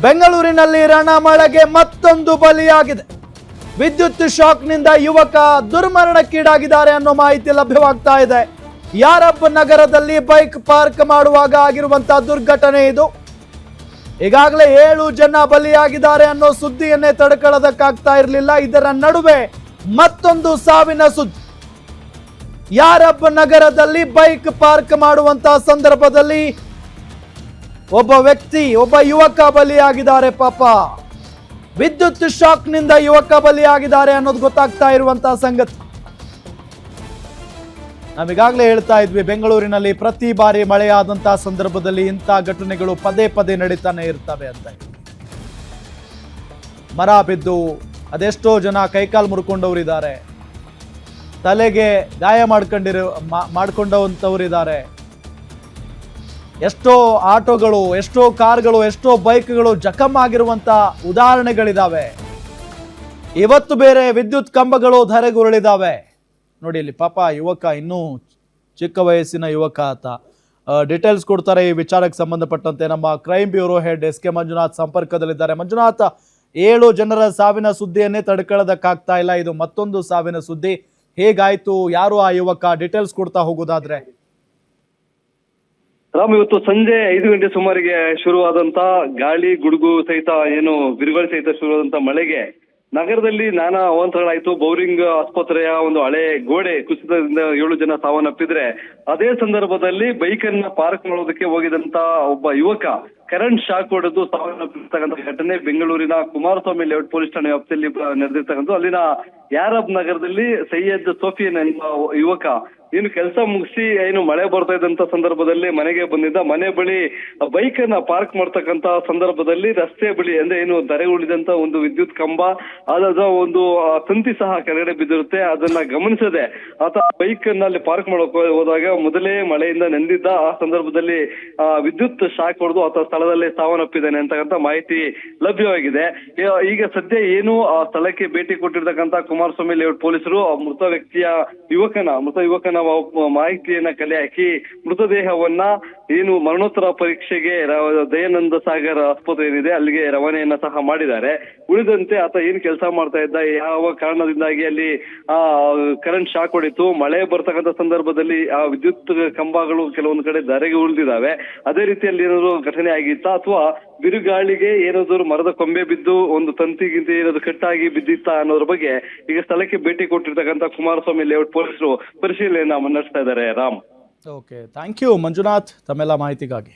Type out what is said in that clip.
ಬೆಂಗಳೂರಿನಲ್ಲಿ ರಣಮಳೆಗೆ ಮತ್ತೊಂದು ಬಲಿಯಾಗಿದೆ. ವಿದ್ಯುತ್ ಶಾಕ್ನಿಂದ ಯುವಕ ದುರ್ಮರಣಕ್ಕೀಡಾಗಿದ್ದಾರೆ ಅನ್ನೋ ಮಾಹಿತಿ ಲಭ್ಯವಾಗ್ತಾ ಇದೆ. ಯಾರಪ್ಪ ನಗರದಲ್ಲಿ ಬೈಕ್ ಪಾರ್ಕ್ ಮಾಡುವಾಗ ಆಗಿರುವಂತಹ ದುರ್ಘಟನೆ ಇದು. ಈಗಾಗಲೇ 7 ಜನ ಬಲಿಯಾಗಿದ್ದಾರೆ ಅನ್ನೋ ಸುದ್ದಿಯನ್ನೇ ತಡ್ಕೊಳ್ಳೋದಕ್ಕಾಗ್ತಾ ಇರಲಿಲ್ಲ. ಇದರ ನಡುವೆ ಮತ್ತೊಂದು ಸಾವಿನ ಸುದ್ದಿ. ಯಾರಪ್ಪ ನಗರದಲ್ಲಿ ಬೈಕ್ ಪಾರ್ಕ್ ಮಾಡುವಂತಹ ಸಂದರ್ಭದಲ್ಲಿ ಒಬ್ಬ ಯುವಕ ಬಲಿಯಾಗಿದ್ದಾರೆ. ಪಾಪ ವಿದ್ಯುತ್ ಶಾಕ್ನಿಂದ ಯುವಕ ಬಲಿಯಾಗಿದ್ದಾರೆ ಅನ್ನೋದು ಗೊತ್ತಾಗ್ತಾ ಇರುವಂತಹ ಸಂಗತಿ. ನಾವೀಗಾಗಲೇ ಹೇಳ್ತಾ ಇದ್ವಿ, ಬೆಂಗಳೂರಿನಲ್ಲಿ ಪ್ರತಿ ಬಾರಿ ಮಳೆಯಾದಂತಹ ಸಂದರ್ಭದಲ್ಲಿ ಇಂಥ ಘಟನೆಗಳು ಪದೇ ಪದೇ ನಡೀತಾನೆ ಇರ್ತವೆ ಅಂತ. ಮರ ಬಿದ್ದು ಅದೆಷ್ಟೋ ಜನ ಕೈಕಾಲು ಮುರ್ಕೊಂಡವರಿದ್ದಾರೆ, ತಲೆಗೆ ಗಾಯ ಮಾಡ್ಕೊಂಡವಂಥವರಿದ್ದಾರೆ. ಎಷ್ಟೋ ಆಟೋಗಳು, ಎಷ್ಟೋ ಕಾರ್ಗಳು, ಎಷ್ಟೋ ಬೈಕ್ಗಳು ಜಖಮ್ ಆಗಿರುವಂತ ಉದಾಹರಣೆಗಳಿದಾವೆ. ಇವತ್ತು ಬೇರೆ ವಿದ್ಯುತ್ ಕಂಬಗಳು ಧರೆಗುರುಳಿದಾವೆ. ನೋಡಿ ಇಲ್ಲಿ ಪಾಪ ಯುವಕ, ಇನ್ನೂ ಚಿಕ್ಕ ವಯಸ್ಸಿನ ಯುವಕ ಆತ. ಡೀಟೇಲ್ಸ್ ಕೊಡ್ತಾರೆ ಈ ವಿಚಾರಕ್ಕೆ ಸಂಬಂಧಪಟ್ಟಂತೆ ನಮ್ಮ crime bureau head SK. Manjunath ಸಂಪರ್ಕದಲ್ಲಿದ್ದಾರೆ. ಮಂಜುನಾಥ್, 7 ಜನರ ಸಾವಿನ ಸುದ್ದಿಯನ್ನೇ ತಡ್ಕೊಳ್ಳೋದಕ್ಕಾಗ್ತಾ ಇಲ್ಲ. ಇದು ಮತ್ತೊಂದು ಸಾವಿನ ಸುದ್ದಿ. ಹೇಗಾಯ್ತು, ಯಾರು ಆ ಯುವಕ, ಡೀಟೇಲ್ಸ್ ಕೊಡ್ತಾ ಹೋಗೋದಾದ್ರೆ? ರಾಮ್, ಇವತ್ತು ಸಂಜೆ 5 ಗಂಟೆ ಸುಮಾರಿಗೆ ಶುರುವಾದಂತ ಗಾಳಿ ಗುಡುಗು ಸಹಿತ ಬಿರುಗಾಳಿ ಸಹಿತ ಶುರುವಾದಂತ ಮಳೆಗೆ ನಗರದಲ್ಲಿ ನಾನಾ ಅವಾಂತರಗಳಾಯ್ತು. ಬೌರಿಂಗ್ ಆಸ್ಪತ್ರೆಯ ಒಂದು ಹಳೆ ಗೋಡೆ ಕುಸಿತದಿಂದ 7 ಜನ ಸಾವನ್ನಪ್ಪಿದ್ರೆ, ಅದೇ ಸಂದರ್ಭದಲ್ಲಿ ಬೈಕ್ ಅನ್ನ ಪಾರ್ಕ್ ಮಾಡೋದಕ್ಕೆ ಹೋಗಿದಂತ ಒಬ್ಬ ಯುವಕ ಕರೆಂಟ್ ಶಾಕ್ ಹೊಡೆದು ಸಾವನ್ನಪ್ಪಿರ್ತಕ್ಕಂಥ ಘಟನೆ ಬೆಂಗಳೂರಿನ ಕುಮಾರಸ್ವಾಮಿ ಲೇಔಟ್ ಪೊಲೀಸ್ ಠಾಣೆ ವ್ಯಾಪ್ತಿಯಲ್ಲಿ ನಡೆದಿರ್ತಕ್ಕಂಥ. ಅಲ್ಲಿನ ಯಾರಬ್ ನಗರದಲ್ಲಿ ಸೈಯದ್ ಸೋಫಿಯನ್ ಎಂಬ ಯುವಕ ಕೆಲಸ ಮುಗಿಸಿ ಮಳೆ ಬರ್ತಾ ಇದ್ದಂತ ಸಂದರ್ಭದಲ್ಲಿ ಮನೆಗೆ ಬಂದಿದ್ದ. ಮನೆ ಬಳಿ ಬೈಕ್ ಅನ್ನ ಪಾರ್ಕ್ ಮಾಡ್ತಕ್ಕಂತ ಸಂದರ್ಭದಲ್ಲಿ ರಸ್ತೆ ಬಳಿ ಧರೆ ಉಳಿದಂತ ಒಂದು ವಿದ್ಯುತ್ ಕಂಬ, ಅದ ಒಂದು ತಂತಿ ಸಹ ಕೆಳಗಡೆ ಬಿದ್ದಿರುತ್ತೆ. ಅದನ್ನ ಗಮನಿಸದೆ ಆತ ಬೈಕ್ ಅನ್ನ ಅಲ್ಲಿ ಪಾರ್ಕ್ ಮಾಡಕ್ ಹೋದಾಗ ಮೊದಲೇ ಮಳೆಯಿಂದ ನೆಂದಿದ್ದ. ಆ ಸಂದರ್ಭದಲ್ಲಿ ವಿದ್ಯುತ್ ಶಾಕ್ ಹೊಡೆದು ಆತ ಸ್ಥಳದಲ್ಲೇ ಸಾವನ್ನಪ್ಪಿದ್ದಾನೆ ಅಂತಕ್ಕಂಥ ಮಾಹಿತಿ ಲಭ್ಯವಾಗಿದೆ. ಈಗ ಸದ್ಯ ಆ ಸ್ಥಳಕ್ಕೆ ಭೇಟಿ ಕೊಟ್ಟಿರ್ತಕ್ಕಂಥ ಕುಮಾರಸ್ವಾಮಿ ಲೇಔಟ್ ಪೊಲೀಸರು ಮೃತ ಯುವಕನ ಮಾಹಿತಿಯನ್ನ ಕಲೆ ಹಾಕಿ ಮೃತದೇಹವನ್ನ ಮರಣೋತ್ತರ ಪರೀಕ್ಷೆಗೆ ದಯಾನಂದ ಸಾಗರ್ ಆಸ್ಪತ್ರೆ ಏನಿದೆ ಅಲ್ಲಿಗೆ ರವಾನೆಯನ್ನ ಸಹ ಮಾಡಿದ್ದಾರೆ. ಉಳಿದಂತೆ ಆತ ಕೆಲಸ ಮಾಡ್ತಾ ಇದ್ದ, ಯಾವ ಕಾರಣದಿಂದಾಗಿ ಅಲ್ಲಿ ಕರೆಂಟ್ ಶಾಕ್ ಹೊಡಿತು, ಮಳೆ ಬರ್ತಕ್ಕಂಥ ಸಂದರ್ಭದಲ್ಲಿ ಆ ವಿದ್ಯುತ್ ಕಂಬಗಳು ಕೆಲವೊಂದು ಕಡೆ ಧರೆಗೆ ಉಳಿದಿದ್ದಾವೆ, ಅದೇ ರೀತಿಯಲ್ಲಿ ಏನಾದ್ರು ಘಟನೆ ಆಗಿತ್ತಾ ಅಥವಾ ಬಿರುಗಾಳಿಗೆ ಏನಾದ್ರು ಮರದ ಕೊಂಬೆ ಬಿದ್ದು ಒಂದು ತಂತಿಗಿಂತ ಏನಾದ್ರು ಕಟ್ಟಾಗಿ ಬಿದ್ದಿತ್ತಾ ಅನ್ನೋದ್ರ ಬಗ್ಗೆ ಈಗ ಸ್ಥಳಕ್ಕೆ ಭೇಟಿ ಕೊಟ್ಟಿರ್ತಕ್ಕಂಥ ಕುಮಾರಸ್ವಾಮಿ ಲೇಔಟ್ ಪೊಲೀಸರು ಪರಿಶೀಲನೆಯನ್ನ ನಡೆಸ್ತಾ ಇದ್ದಾರೆ. Ram, okay, thank you Manjunath ತಮ್ಮೆಲ್ಲ ಮಾಹಿತಿಗಾಗಿ.